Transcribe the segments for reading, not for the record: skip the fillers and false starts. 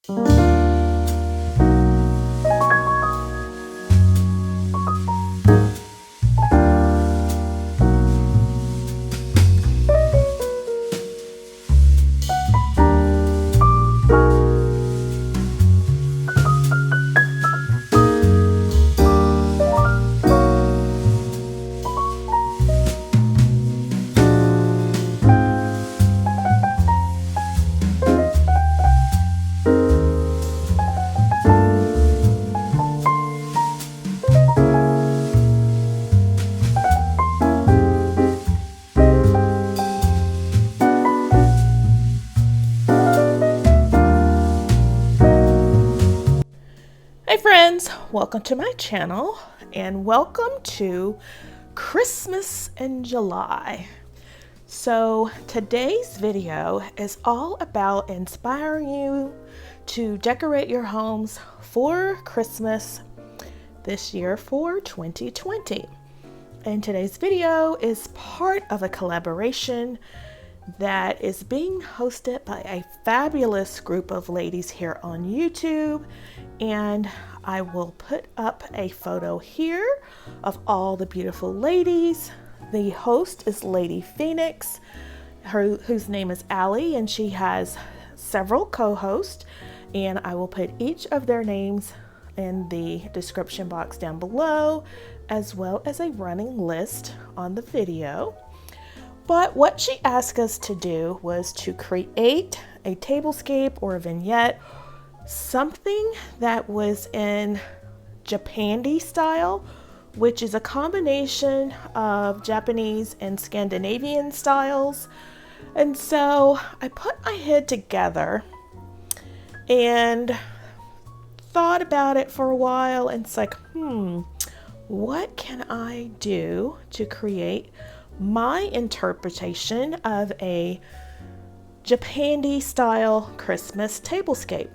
Hey friends, welcome to my channel and welcome to Christmas in July. So today's video is all about inspiring you to decorate your homes for Christmas this year for 2020. And today's video is part of a collaboration that is being hosted by a fabulous group of ladies here on YouTube, and I will put up a photo here of all the beautiful ladies. The host is Lady Phoenix, whose name is Allie, and she has several co-hosts, and I will put each of their names in the description box down below, as well as a running list on the video. But what she asked us to do was to create a tablescape or a vignette, something that was in Japandi style, which is a combination of Japanese and Scandinavian styles. And so I put my head together and thought about it for a while, and it's like, what can I do to create my interpretation of a Japandi style Christmas tablescape?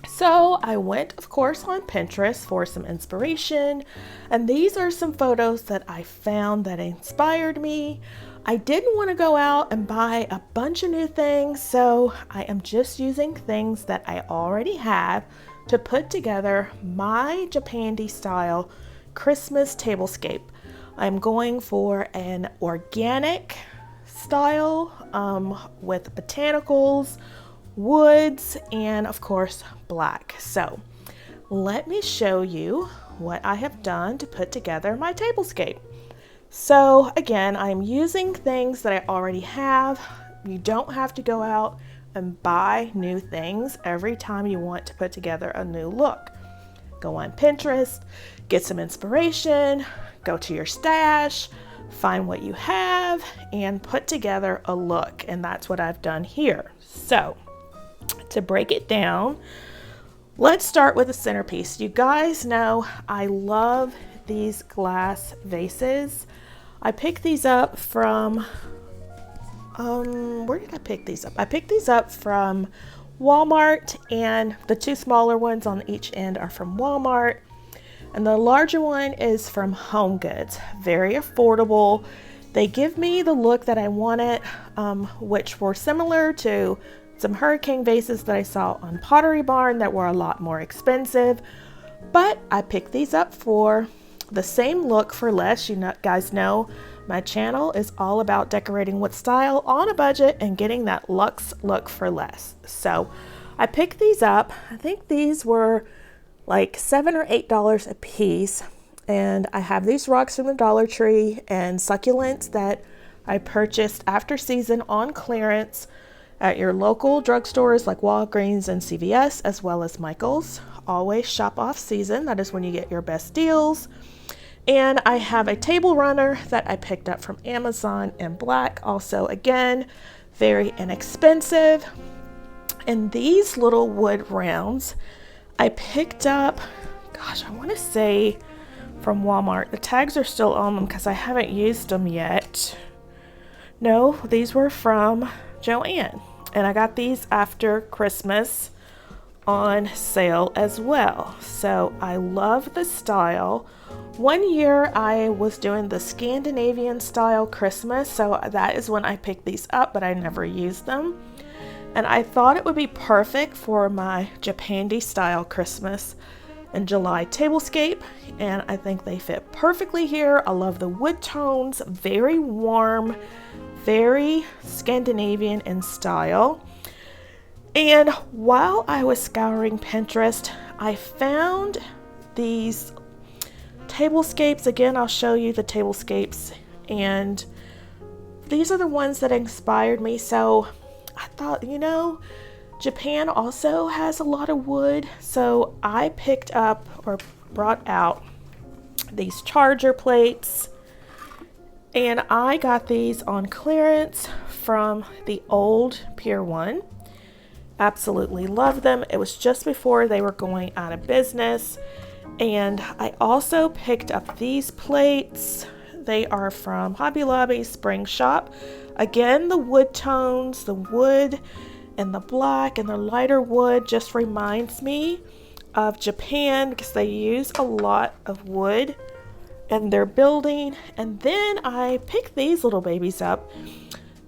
So I went, of course, on Pinterest for some inspiration, and these are some photos that I found that inspired me. I didn't want to go out and buy a bunch of new things, so I am just using things that I already have to put together my Japandi style Christmas tablescape. I'm going for an organic style with botanicals, woods, and of course black. So let me show you what I have done to put together my tablescape. So again, I'm using things that I already have. You don't have to go out and buy new things every time you want to put together a new look. Go on Pinterest, get some inspiration, go to your stash, find what you have, and put together a look. And that's what I've done here. So to break it down, let's start with the centerpiece. You guys know I love these glass vases. I picked these up from, where did I pick these up? I picked these up from Walmart, and the two smaller ones on each end are from Walmart. And the larger one is from Home Goods. Very affordable. They give me the look that I wanted, which were similar to some hurricane vases that I saw on Pottery Barn that were a lot more expensive. But I picked these up for the same look for less. You guys know my channel is all about decorating with style on a budget and getting that luxe look for less. So I picked these up. I think these were like $7 or $8 a piece, and I have these rocks from the Dollar Tree and succulents that I purchased after season on clearance at your local drugstores like Walgreens and CVS, as well as Michael's. Always shop off season. That is when you get your best deals. And I have a table runner that I picked up from Amazon in black. Also, again, very inexpensive. And these little wood rounds I picked up, gosh, I want to say from Walmart. The tags are still on them because I haven't used them yet. No, these were from Joann, and I got these after Christmas on sale as well. So I love the style. One year I was doing the Scandinavian style Christmas, so that is when I picked these up, but I never used them. and I thought it would be perfect for my Japandi style Christmas in July tablescape, and I think they fit perfectly here. I love the wood tones, very warm, very Scandinavian in style. And while I was scouring Pinterest, I found these tablescapes. Again, I'll show you the tablescapes, and these are the ones that inspired me. So I thought, you know, Japan also has a lot of wood, so I picked up or brought out these charger plates, and I got these on clearance from the old Pier 1. Absolutely love them. It was just before they were going out of business. And I also picked up these plates. They are from Hobby Lobby Spring Shop. Again, the wood tones, the wood and the black and the lighter wood just reminds me of Japan because they use a lot of wood in their building. And then I picked these little babies up.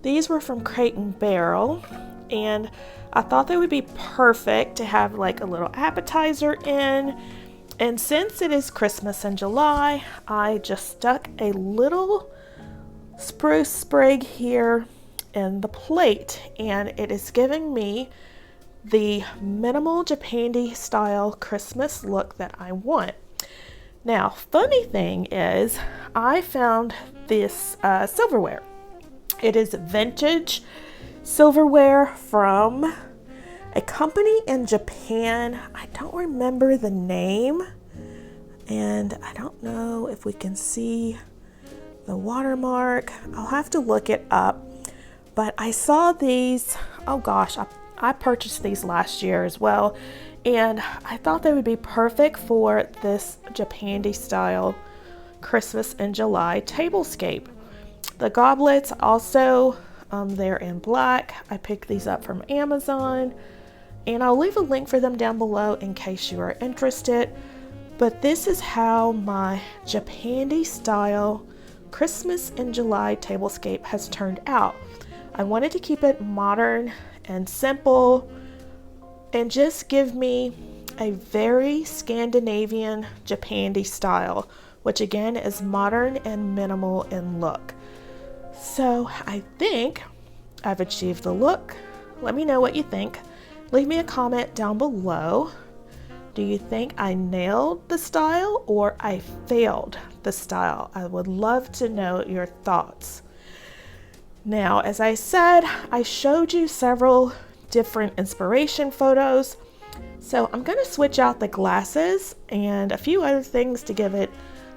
These were from Crate and Barrel, and I thought they would be perfect to have like a little appetizer in. And since it is Christmas in July, I just stuck a little spruce sprig here in the plate, and it is giving me the minimal Japandi style Christmas look that I want. Now, funny thing is, I found this silverware. It is vintage silverware from a company in Japan. I don't remember the name, and I don't know if we can see the watermark. I'll have to look it up. But I saw these, oh gosh, I purchased these last year as well, and I thought they would be perfect for this Japandi style Christmas in July tablescape. The goblets also, they're in black. I picked these up from Amazon, and I'll leave a link for them down below in case you are interested. But this is how my Japandi style Christmas in July tablescape has turned out. I wanted to keep it modern and simple and just give me a very Scandinavian Japandi style, which again is modern and minimal in look. So I think I've achieved the look. Let me know what you think. Leave me a comment down below. Do you think I nailed the style or I failed the style? I would love to know your thoughts. Now, as I said, I showed you several different inspiration photos. So I'm going to switch out the glasses and a few other things to give it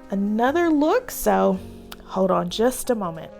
another look. So hold on just a moment.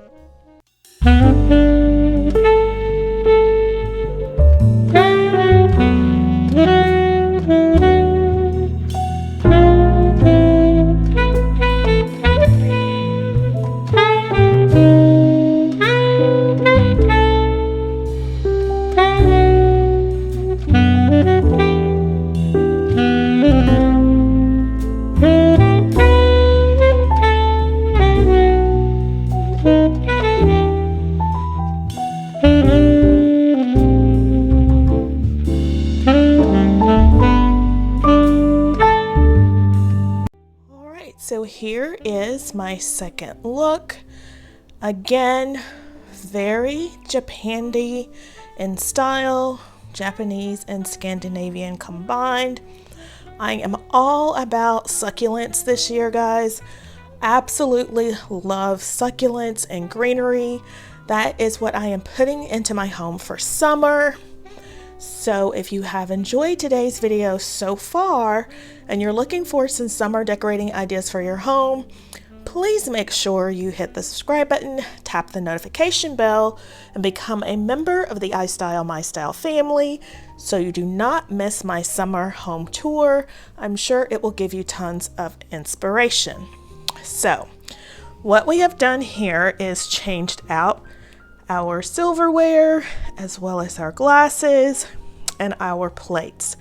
So here is my second look. Again, very Japandi in style, Japanese and Scandinavian combined. I am all about succulents this year, guys. Absolutely love succulents and greenery. That is what I am putting into my home for summer. So if you have enjoyed today's video so far and you're looking for some summer decorating ideas for your home, please make sure you hit the subscribe button, tap the notification bell, and become a member of the iStylEMYSTYLE family so you do not miss my summer home tour. I'm sure it will give you tons of inspiration. So what we have done here is changed out our silverware as well as our glasses and our plates.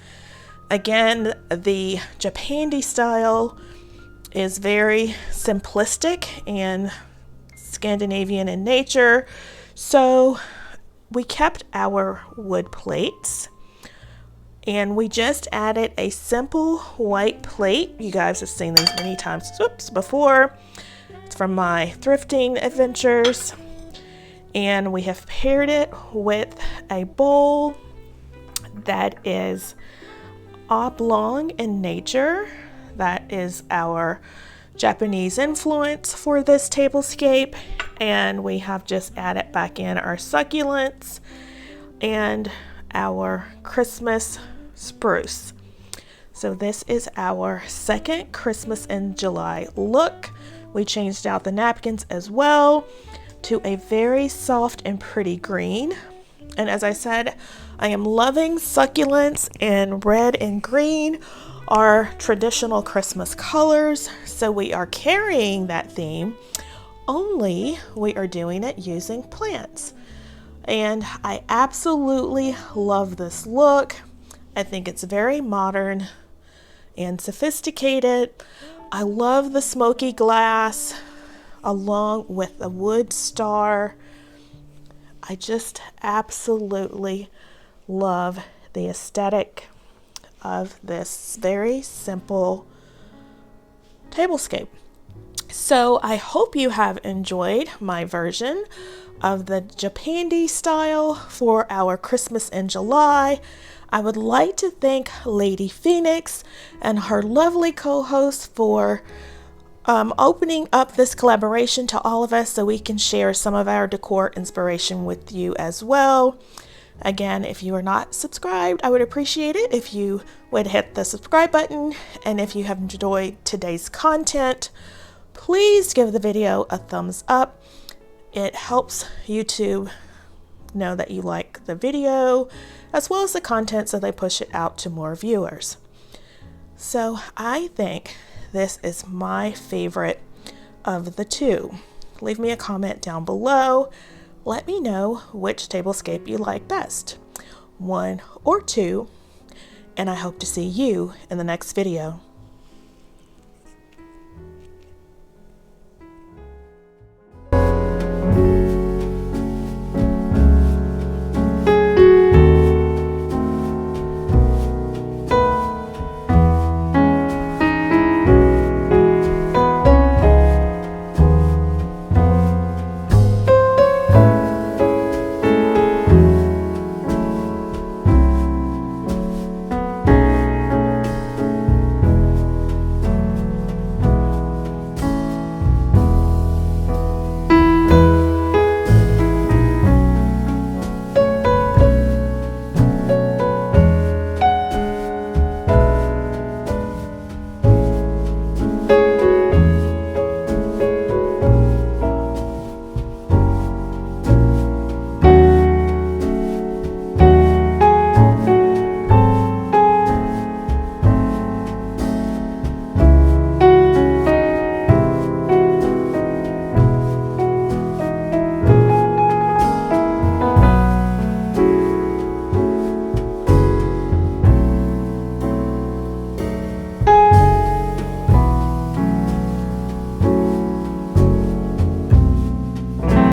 Again, the Japandi style is very simplistic and Scandinavian in nature, so we kept our wood plates, and we just added a simple white plate. You guys have seen these many times before. It's from my thrifting adventures. And we have paired it with a bowl that is oblong in nature. That is our Japanese influence for this tablescape. And we have just added back in our succulents and our Christmas spruce. So this is our second Christmas in July look. We changed out the napkins as well to a very soft and pretty green. And as I said, I am loving succulents, and red and green are traditional Christmas colors. So we are carrying that theme, only we are doing it using plants. And I absolutely love this look. I think it's very modern and sophisticated. I love the smoky glass along with the wood star. I just absolutely love the aesthetic of this very simple tablescape. So I hope you have enjoyed my version of the Japandi style for our Christmas in July. I would like to thank Lady Phoenix and her lovely co-host for opening up this collaboration to all of us so we can share some of our decor inspiration with you as well. Again, if you are not subscribed, I would appreciate it if you would hit the subscribe button. And if you have enjoyed today's content, please give the video a thumbs up. It helps YouTube know that you like the video as well as the content, so they push it out to more viewers. So I think this is my favorite of the two. Leave me a comment down below. Let me know which tablescape you like best, 1 or 2, and I hope to see you in the next video.